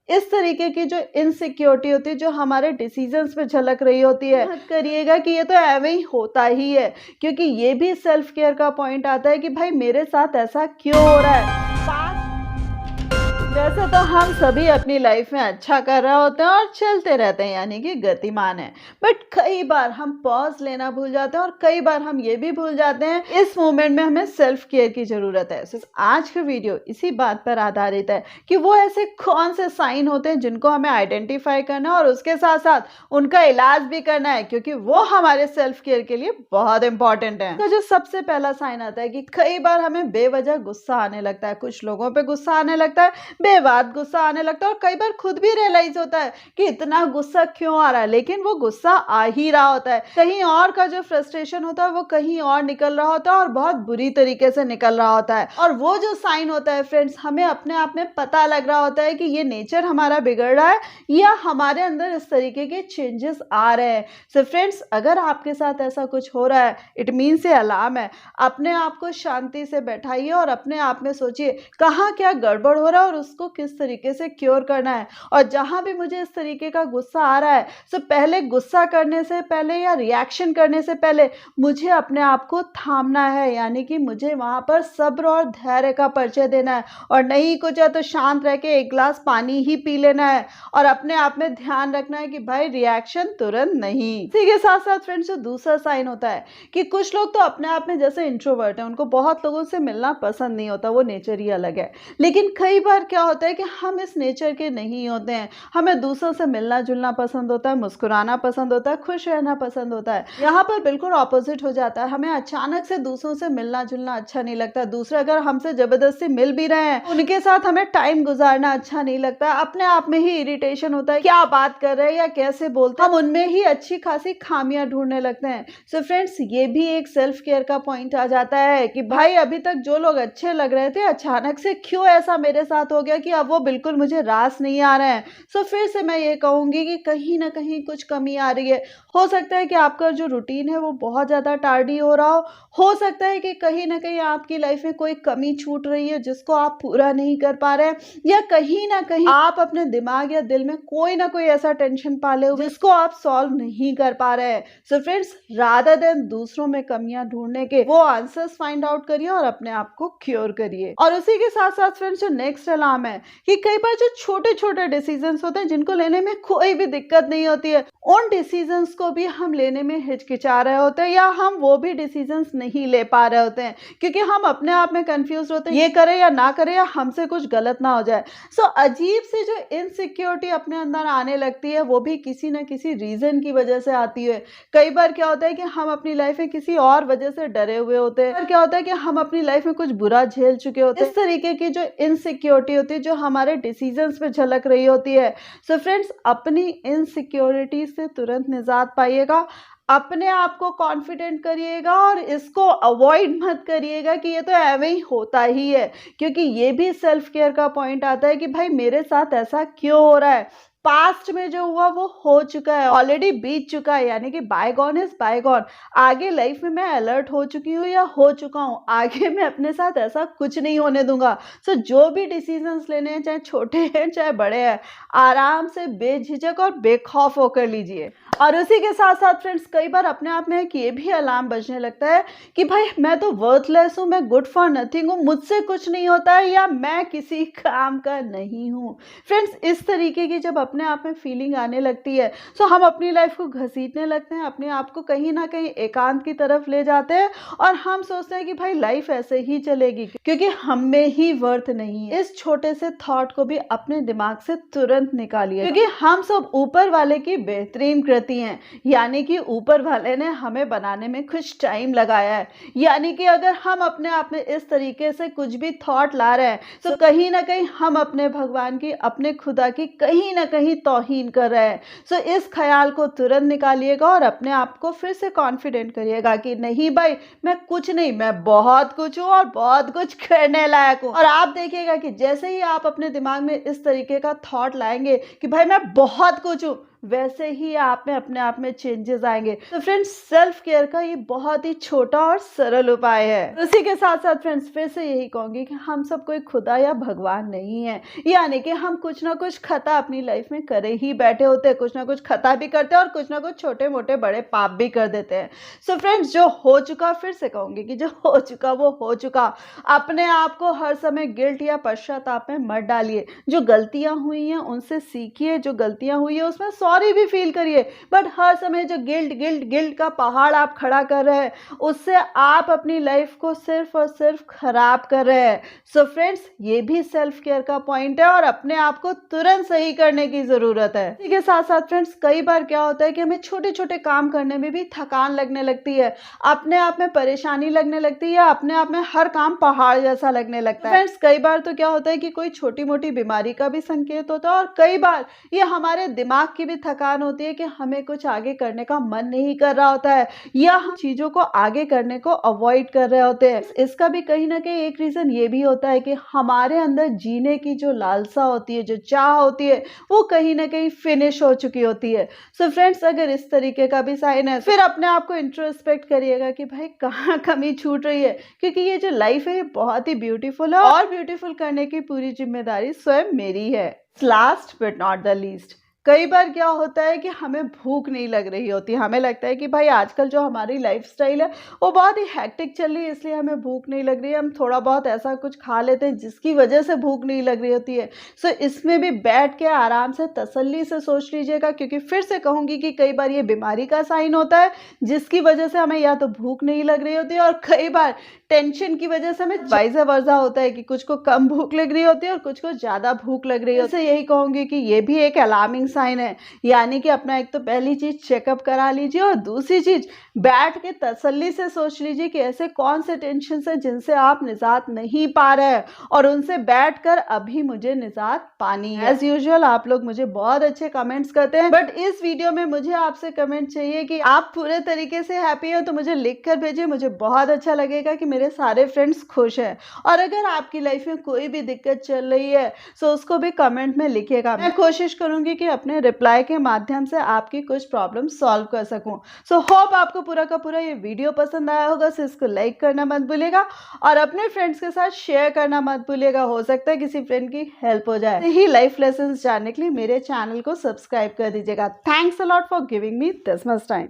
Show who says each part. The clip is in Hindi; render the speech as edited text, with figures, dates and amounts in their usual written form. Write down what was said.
Speaker 1: इस तरीके की जो इनसिक्योरिटी होती है, जो हमारे डिसीजंस में झलक रही होती है, मत करिएगा कि ये तो एवं ही होता ही है, क्योंकि ये भी सेल्फ केयर का पॉइंट आता है कि भाई मेरे साथ ऐसा क्यों हो रहा है। वैसे तो हम सभी अपनी लाइफ में अच्छा कर रहे होते हैं और चलते रहते हैं, यानी कि गतिमान है, बट कई बार हम पॉज लेना भूल जाते हैं और कई बार हम ये भी भूल जाते हैं इस मोमेंट में हमें सेल्फ केयर की जरूरत है। तो आज का वीडियो इसी बात पर आधारित है कि वो ऐसे कौन से साइन होते हैं जिनको हमें आइडेंटिफाई करना है और उसके साथ साथ उनका इलाज भी करना है, क्योंकि वो हमारे सेल्फ केयर के लिए बहुत इंपॉर्टेंट है। तो जो सबसे पहला साइन आता है कि कई बार हमें बेवजह गुस्सा आने लगता है, कुछ लोगों पे गुस्सा आने लगता है, बेबात गुस्सा आने लगता है, और कई बार खुद भी रियलाइज होता है कि इतना गुस्सा क्यों आ रहा है, लेकिन वो गुस्सा आ ही रहा होता है। कहीं और का जो फ्रस्ट्रेशन होता है वो कहीं और निकल रहा होता है और बहुत बुरी तरीके से निकल रहा होता है। और वो जो साइन होता है फ्रेंड्स, हमें अपने आप में पता लग रहा होता है कि ये नेचर हमारा बिगड़ रहा है या हमारे अंदर इस तरीके के चेंजेस आ रहे हैं। सो फ्रेंड्स, अगर आपके साथ ऐसा कुछ हो रहा है, इट मीन से अलार्म है। अपने आप को शांति से बैठाइए और अपने आप में सोचिए कहाँ क्या गड़बड़ हो रहा है और उसको किस तरीके से क्योर करना है। और जहां भी मुझे इस तरीके का गुस्सा आ रहा है, तो पहले गुस्सा करने से पहले या रिएक्शन करने से पहले मुझे अपने आप को थामना है, यानी कि मुझे वहां पर सब्र और धैर्य का परिचय देना है, और नहीं कुछ है तो शांत रह के एक ग्लास पानी ही पी लेना है और अपने आप में ध्यान रखना है कि भाई रिएक्शन तुरंत नहीं। इसी के साथ साथ फ्रेंड्स, जो दूसरा साइन होता है कि कुछ लोग तो अपने आप में जैसे इंट्रोवर्ट है, उनको बहुत लोगों से मिलना पसंद नहीं होता, वो नेचर ही अलग है। लेकिन कई बार क्या होता है कि हम इस नेचर के नहीं होते हैं, हमें दूसरों से मिलना जुलना पसंद होता है, मुस्कुराना पसंद होता है, खुश रहना पसंद होता है। यहाँ पर बिल्कुल ऑपोजिट हो जाता है, हमें अचानक से दूसरों से मिलना जुलना अच्छा नहीं लगता। दूसरे अगर हमसे जबरदस्ती मिल भी रहे हैं, उनके साथ हमें टाइम गुजारना अच्छा नहीं लगता। अपने आप में ही इरिटेशन होता है, क्या बात कर रहे हैं या कैसे बोलते हैं, हम उनमें ही अच्छी खासी खामियां ढूंढने लगते हैं। सो फ्रेंड्स, ये भी एक सेल्फ केयर का पॉइंट आ जाता है कि भाई अभी तक जो लोग अच्छे लग रहे थे, अचानक से क्यों ऐसा मेरे साथ हो गया कि अब वो बिल्कुल मुझे रास नहीं आ रहे हैं। सो फिर से मैं ये कहूंगी कि कहीं ना कहीं कुछ कमी आ रही है। हो सकता है कि आपका जो रूटीन है वो बहुत ज्यादा टार्डी हो रहा हो सकता है कि कहीं ना कहीं आपकी लाइफ में कोई कमी छूट रही है जिसको आप पूरा नहीं कर पा रहे हैं, या कहीं ना कहीं आप अपने दिमाग या दिल में कोई ना कोई ऐसा टेंशन पाले हुए जिसको आप सॉल्व नहीं कर पा रहे हैं। सो फ्रेंड्स, रादर देन दूसरों में कमियां ढूंढने के, वो आंसर्स फाइंड आउट करिए और अपने आप को क्योर करिए। और उसी के साथ साथ फ्रेंड्स, जो नेक्स्ट अलार्म है कि कई बार जो छोटे छोटे डिसीजंस होते हैं जिनको लेने में कोई भी दिक्कत नहीं होती है, उन डिसीजंस को भी हम लेने में हिचकिचा रहे होते हैं, या हम वो भी डिसीजंस नहीं ले पा रहे होते हैं क्योंकि हम अपने आप में कंफ्यूज होते हैं, ये करें या ना करें, या हमसे कुछ गलत ना हो जाए। सो अजीब सी जो इनसिक्योरिटी अपने अंदर आने लगती है, वो भी किसी ना किसी रीजन की वजह से आती है। कई बार क्या होता है कि हम अपनी लाइफ में किसी और वजह से डरे हुए होते हैं, और क्या होता है कि हम अपनी लाइफ में कुछ बुरा झेल चुके होते हैं। इस तरीके की जो इनसिक्योरिटी होती है, जो हमारे डिसीजंस पे झलक रही होती है। सो फ्रेंड्स, अपनी इनसिक्योरिटी से तुरंत निजात पाइएगा, अपने आप को कॉन्फिडेंट करिएगा और इसको अवॉइड मत करिएगा कि ये तो एवं ही होता ही है, क्योंकि ये भी सेल्फ केयर का पॉइंट आता है कि भाई मेरे साथ ऐसा क्यों हो रहा है। पास्ट में जो हुआ वो हो चुका है, ऑलरेडी बीत चुका है, यानी कि बायगॉन इज बायगॉन। आगे लाइफ में मैं अलर्ट हो चुकी हूँ या हो चुका हूँ, आगे मैं अपने साथ ऐसा कुछ नहीं होने दूंगा। सो जो भी डिसीजंस लेने हैं, चाहे छोटे हैं चाहे बड़े हैं, आराम से बेझिझक और बेखौफ होकर लीजिए। और उसी के साथ साथ फ्रेंड्स, कई बार अपने आप में एक ये भी अलार्म बजने लगता है कि भाई मैं तो वर्थलेस हूँ, मैं गुड फॉर नथिंग हूँ, मुझसे कुछ नहीं होता है, या मैं किसी काम का नहीं हूँ। फ्रेंड्स, इस तरीके की जब अपने आप में फीलिंग आने लगती है, तो हम अपनी लाइफ को घसीटने लगते हैं, अपने आप को कहीं ना कहीं एकांत की तरफ ले जाते हैं, और हम सोचते हैं कि भाई लाइफ ऐसे ही चलेगी क्योंकि हम में ही वर्थ नहीं है। इस छोटे से थॉट को भी अपने दिमाग से तुरंत निकालिए, क्योंकि हम सब ऊपर वाले की बेहतरीन कृति हैं, यानी कि ऊपर वाले ने हमें बनाने में कुछ टाइम लगाया है। यानी कि अगर हम अपने आप में इस तरीके से कुछ भी थॉट ला रहे हैं, तो कहीं ना कहीं हम अपने भगवान की, अपने खुदा की कहीं ना कहीं तौहीन कर रहे हैं। सो इस ख्याल को तुरंत निकालिएगा और अपने आप को फिर से कॉन्फिडेंट करिएगा कि नहीं भाई, मैं कुछ नहीं, मैं बहुत कुछ हूँ और बहुत कुछ करने लायक हूँ। और आप देखिएगा कि जैसे ही आप अपने दिमाग में इस तरीके का थॉट लाएंगे कि भाई मैं बहुत कुछ हूँ, वैसे ही आप में अपने आप में चेंजेस आएंगे। तो फ्रेंड्स, सेल्फ केयर का ये बहुत ही छोटा और सरल उपाय है। उसी के साथ साथ फ्रेंड्स, फिर से यही कहूंगी कि हम सब कोई खुदा या भगवान नहीं है, यानी कि हम कुछ ना कुछ खता अपनी लाइफ में करे ही बैठे होते हैं, कुछ ना कुछ खता भी करते हैं और कुछ ना कुछ छोटे मोटे बड़े पाप भी कर देते हैं। सो फ्रेंड्स, जो हो चुका, फिर से कहूंगी कि जो हो चुका वो हो चुका। अपने आप को हर समय गिल्ट या पश्चाताप में मत डालिए। जो गलतियां हुई हैं उनसे सीखिए, जो गलतियां हुई है उसमें सॉरी भी फील करिए, बट हर समय जो गिल्ट गिल्ट गिल्ट का पहाड़ आप खड़ा कर रहे हैं, उससे आप अपनी लाइफ को सिर्फ और सिर्फ खराब कर रहे हैं। सो फ्रेंड्स, ये भी सेल्फ केयर का पॉइंट है और अपने आप को तुरंत सही करने की जरूरत है। इसी के साथ साथ फ्रेंड्स, कई बार क्या होता है कि हमें छोटे छोटे काम करने में भी थकान लगने लगती है, अपने आप में परेशानी लगने लगती है, अपने आप में हर काम पहाड़ जैसा लगने लगता है। फ्रेंड्स, कई बार तो क्या होता है कि कोई छोटी मोटी बीमारी का भी संकेत होता है और कई बार ये हमारे दिमाग की भी थकान होती है कि हमें कुछ आगे करने का मन नहीं कर रहा होता है या हम चीजों को आगे करने को अवॉइड कर रहे होते हैं। इसका भी कहीं ना कहीं एक रीजन ये भी होता है कि हमारे अंदर जीने की जो लालसा होती है, जो चाह होती है, वो कहीं ना कहीं फिनिश हो चुकी होती है। सो फ्रेंड्स, अगर इस तरीके का भी साइन है, फिर अपने आप को इंट्रोस्पेक्ट करिएगा कि भाई कहाँ कमी छूट रही है, क्योंकि ये जो लाइफ है ये बहुत ही ब्यूटीफुल है और ब्यूटीफुल करने की पूरी जिम्मेदारी स्वयं मेरी है। Last but not the least, कई बार क्या होता है कि हमें भूख नहीं लग रही होती, हमें लगता है कि भाई आजकल जो हमारी लाइफस्टाइल है वो बहुत ही हेक्टिक चल रही है, इसलिए हमें भूख नहीं लग रही है, हम थोड़ा बहुत ऐसा कुछ खा लेते हैं जिसकी वजह से भूख नहीं लग रही होती है। सो इसमें भी बैठ के आराम से तसल्ली से सोच लीजिएगा, क्योंकि फिर से कहूंगी कि कई बार ये बीमारी का साइन होता है जिसकी वजह से हमें या तो भूख नहीं लग रही होती है और कई बार टेंशन की वजह से हमें वाइस वर्सा होता है कि कुछ को कम भूख लग रही होती है और कुछ को ज्यादा भूख लग रही होती है। यही कहूंगी कि ये भी एक अलार्मिंग साइन है, यानी कि अपना एक तो पहली चीज चेकअप करा लीजिए और दूसरी चीज बैठ के तसल्ली से सोच लीजिए कि ऐसे कौन से टेंशन है जिनसे आप निजात नहीं पा रहे हैं और उनसे बैठकर अभी मुझे निजात पानी है। एज यूजुअल आप लोग मुझे बहुत अच्छे कमेंट्स करते हैं, बट इस वीडियो में मुझे आपसे कमेंट चाहिए कि आप पूरे तरीके से हैप्पी हो, तो मुझे लिख कर भेजिए, मुझे बहुत अच्छा लगेगा कि मेरे सारे फ्रेंड्स खुश हैं। और अगर आपकी लाइफ में कोई भी दिक्कत चल रही है तो उसको भी कमेंट में लिखिएगा, मैं कोशिश करूंगी कि अपने रिप्लाई के माध्यम से आपकी कुछ प्रॉब्लम सॉल्व कर सकूं। सो होप आपको पूरा का पूरा ये वीडियो पसंद आया होगा, सो इसको लाइक करना मत भूलिएगा और अपने फ्रेंड्स के साथ शेयर करना मत भूलिएगा, हो सकता है किसी फ्रेंड की हेल्प हो जाए। यही लाइफ लेसन्स जानने के लिए मेरे चैनल को सब्सक्राइब कर दीजिएगा। Thanks a lot for giving me this much time.